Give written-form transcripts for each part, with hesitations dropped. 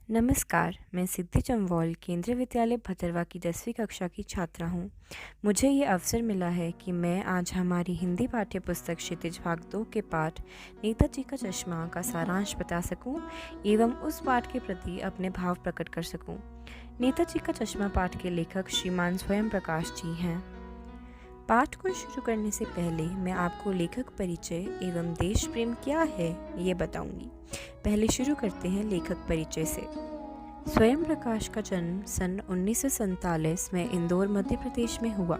नमस्कार, मैं सिद्धि चंवोल केंद्रीय विद्यालय भदरवा की 10वीं कक्षा की छात्रा हूँ। मुझे ये अवसर मिला है कि मैं आज हमारी हिंदी पाठ्य पुस्तक क्षितिज भाग 2 के पाठ नेताजी का चश्मा का सारांश बता सकूं एवं उस पाठ के प्रति अपने भाव प्रकट कर सकूं। नेताजी का चश्मा पाठ के लेखक श्रीमान स्वयं प्रकाश जी हैं। पाठ को शुरू करने से पहले मैं आपको लेखक परिचय एवं देश प्रेम क्या है ये बताऊंगी। पहले शुरू करते हैं लेखक परिचय से। स्वयं प्रकाश का जन्म सन 1947 में इंदौर मध्य प्रदेश में हुआ।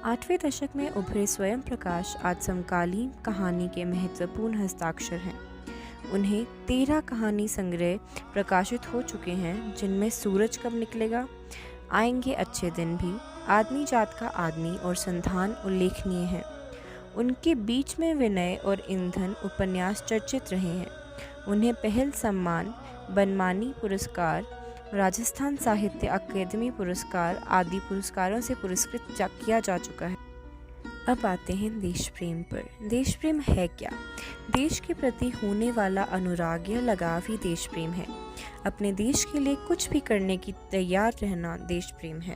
8वें दशक में उभरे स्वयं प्रकाश आज समकालीन कहानी के महत्वपूर्ण हस्ताक्षर हैं। उन्हें 13 कहानी संग्रह प्रकाशित हो चुके हैं, जिनमें सूरज कब निकलेगा, आएंगे अच्छे दिन भी, आदमी जात का आदमी और संधान उल्लेखनीय हैं। उनके बीच में विनय और ईंधन उपन्यास चर्चित रहे हैं। उन्हें पहल सम्मान, बनमानी पुरस्कार, राजस्थान साहित्य अकादमी पुरस्कार आदि पुरस्कारों से पुरस्कृत किया जा चुका है। अब आते हैं देश प्रेम पर। देश प्रेम है क्या? देश के प्रति होने वाला अनुराग या लगाव ही देश प्रेम है। अपने देश के लिए कुछ भी करने की तैयार रहना देश प्रेम है।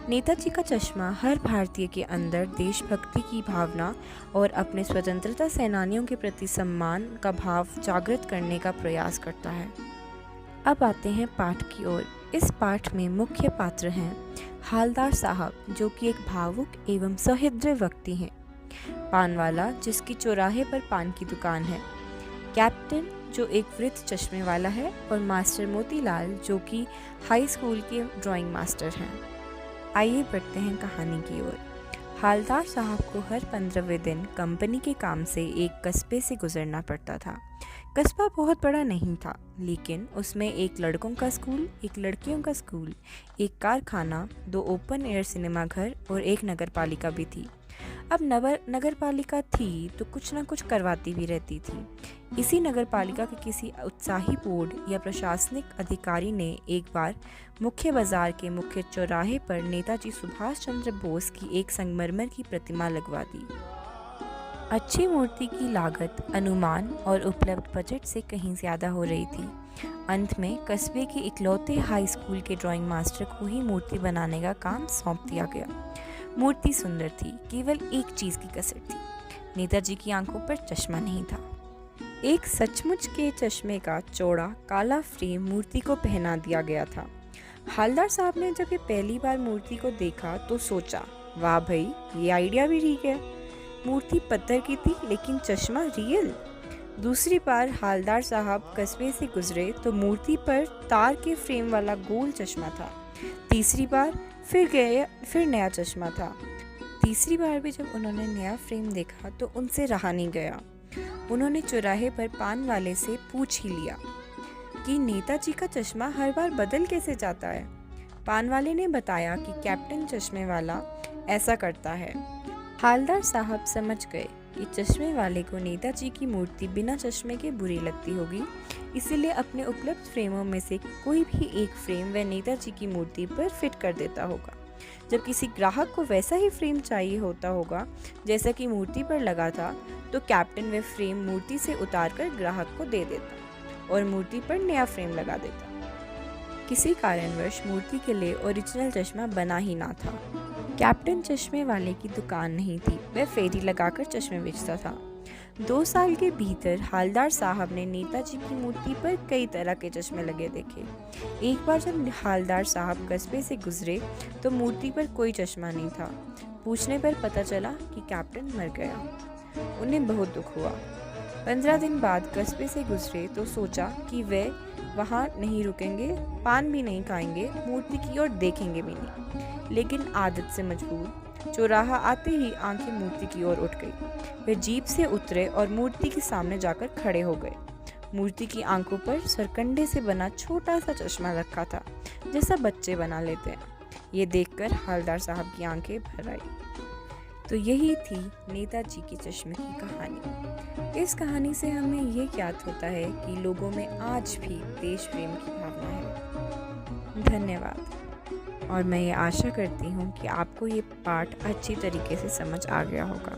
नेताजी का चश्मा हर भारतीय के अंदर देशभक्ति की भावना और अपने स्वतंत्रता सेनानियों के प्रति सम्मान का भाव जागृत करने का प्रयास करता है। अब आते हैं पाठ की ओर। इस पाठ में मुख्य पात्र हैं हालदार साहब, जो कि एक भावुक एवं सहृदय व्यक्ति हैं, पानवाला जिसकी चौराहे पर पान की दुकान है, कैप्टन जो एक वृद्ध चश्मे वाला है, और मास्टर मोतीलाल जो कि हाई स्कूल के ड्राइंग मास्टर हैं। आइए बढ़ते हैं कहानी की ओर। हालदार साहब को हर 15वें दिन कंपनी के काम से एक कस्बे से गुजरना पड़ता था। कस्बा बहुत बड़ा नहीं था, लेकिन उसमें एक लड़कों का स्कूल, एक लड़कियों का स्कूल, एक कारखाना, 2 ओपन एयर सिनेमा घर और एक नगरपालिका भी थी। अब नगरपालिका थी तो कुछ ना कुछ करवाती भी रहती थी। इसी नगरपालिका के किसी उत्साही बोर्ड या प्रशासनिक अधिकारी ने एक बार मुख्य बाजार के मुख्य चौराहे पर नेताजी सुभाष चंद्र बोस की एक संगमरमर की प्रतिमा लगवा दी। अच्छी मूर्ति की लागत अनुमान और उपलब्ध बजट से कहीं ज़्यादा हो रही थी। अंत में कस्बे के इकलौते हाई स्कूल के ड्राइंग मास्टर को ही मूर्ति बनाने का काम सौंप दिया गया। मूर्ति सुंदर थी, केवल एक चीज़ की कसर थी, नेताजी की आंखों पर चश्मा नहीं था। एक सचमुच के चश्मे का चौड़ा काला फ्रेम मूर्ति को पहना दिया गया था। हालदार साहब ने जब ये पहली बार मूर्ति को देखा तो सोचा, वाह भाई, ये आइडिया भी ठीक है। मूर्ति पत्थर की थी लेकिन चश्मा रियल। दूसरी बार हालदार साहब कस्बे से गुजरे तो मूर्ति पर तार के फ्रेम वाला गोल चश्मा था। तीसरी बार फिर गए, फिर नया चश्मा था। तीसरी बार भी जब उन्होंने नया फ्रेम देखा तो उनसे रहा नहीं गया। उन्होंने चौराहे पर पान वाले से पूछ ही लिया कि नेताजी का चश्मा हर बार बदल कैसे जाता है। पान वाले ने बताया कि कैप्टन चश्मे वाला ऐसा करता है। हालदार साहब समझ गए कि चश्मे वाले को नेताजी की मूर्ति बिना चश्मे के बुरी लगती होगी, इसीलिए अपने उपलब्ध फ्रेमों में से कोई भी एक फ्रेम वह नेताजी की मूर्ति पर फिट कर देता होगा। जब किसी ग्राहक को वैसा ही फ्रेम चाहिए होता होगा जैसा कि मूर्ति पर लगा था, तो कैप्टन वह फ्रेम मूर्ति से उतारकर ग्राहक को दे देता और मूर्ति पर नया फ्रेम लगा देता। किसी कारणवश मूर्ति के लिए ओरिजिनल चश्मा बना ही ना था। कैप्टन चश्मे वाले की दुकान नहीं थी, वह फेरी लगाकर चश्मे बेचता था। 2 साल के भीतर हालदार साहब ने नेताजी की मूर्ति पर कई तरह के चश्मे लगे देखे। एक बार जब हालदार साहब कस्बे से गुजरे तो मूर्ति पर कोई चश्मा नहीं था। पूछने पर पता चला कि कैप्टन मर गया। उन्हें बहुत दुख हुआ। 15 दिन बाद कस्बे से गुजरे तो सोचा कि वे वहाँ नहीं रुकेंगे, पान भी नहीं खाएंगे, मूर्ति की ओर देखेंगे भी नहीं। लेकिन आदत से मजबूर चौराहा आते ही आंखें मूर्ति की ओर उठ गई। वे जीप से उतरे और मूर्ति के सामने जाकर खड़े हो गए। मूर्ति की आंखों पर सरकंडे से बना छोटा सा चश्मा रखा था, जैसा बच्चे बना लेते हैं। ये देखकर हालदार साहब की आंखें भर आई। तो यही थी नेताजी के चश्मे की कहानी। इस कहानी से हमें ये ज्ञात होता है कि लोगों में आज भी देश प्रेम की भावना है। धन्यवाद। और मैं ये आशा करती हूँ कि आपको ये पाठ अच्छी तरीके से समझ आ गया होगा।